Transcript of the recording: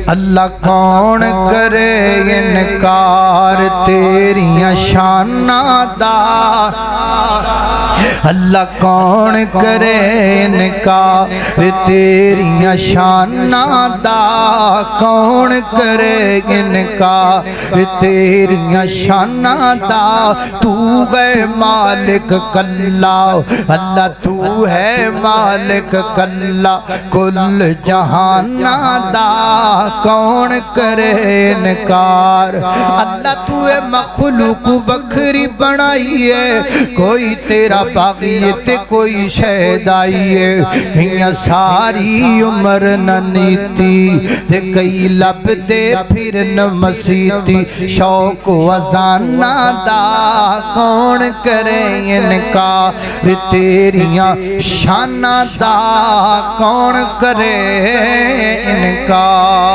اللہ کون کرے انکار تیریاں شاناں دا اللہ کون کرے انکار تیریاں شاناں دا کون کرے انکار تیریاں شاناں دا تو ہے مالک کلا اللہ تو ہے مالک کلا کل جہاناں دا کون کرے انکار اللہ تو ہے مخلوق بکھری بنائی ہے کوئی تیرا باغی تے کوئی شہدائی ہے ہیاں ساری عمر نہ نیتی تے کئی لب دے پھر نہ مسیتی شوق وزانہ دا کون کرے انکار تیریاں شانہ دا کون کرے انکار